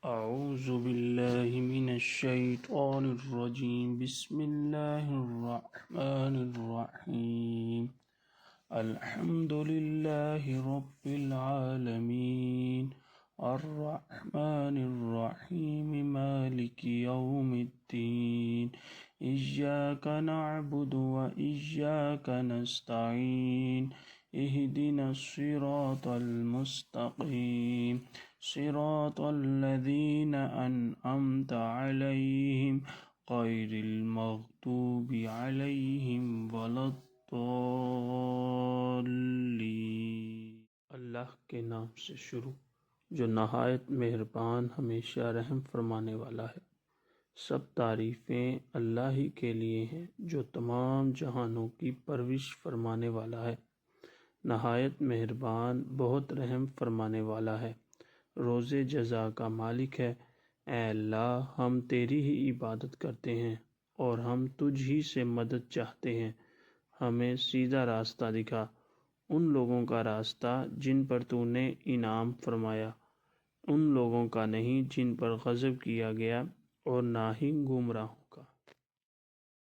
अऊज़ु बिल्लाहि मिनश शैतानिर रजीम बिस्मिल्लाहिर रहमानिर रहीम अल्हम्दुलिल्लाहि रब्बिल आलमीन अर्रहमानिर रहीम मालिकि यौमिद्दीन इय्याका नअबुदु व इय्याका नस्तईन इहदिनस सिरातल मुस्तकीम सिरातल लज़ीना अनअमता अलैहिम गैरिल मग़दूबि अलैहिम वलद्दॉल्लीन। अल्लाह के नाम से शुरू जो नहायत मेहरबान हमेशा रहम फरमाने वाला है। सब तारीफ़ें अल्लाह ही के लिए हैं जो तमाम जहानों की परविश फरमाने वाला है, नहायत मेहरबान बहुत रहम फरमाने वाला है, रोज़े जज़ा का मालिक है। ऐ अल्लाह, हम तेरी ही इबादत करते हैं और हम तुझ ही से मदद चाहते हैं। हमें सीधा रास्ता दिखा, उन लोगों का रास्ता जिन पर तूने इनाम फरमाया, उन लोगों का नहीं जिन पर गज़ब किया गया, और ना ही गुमराह।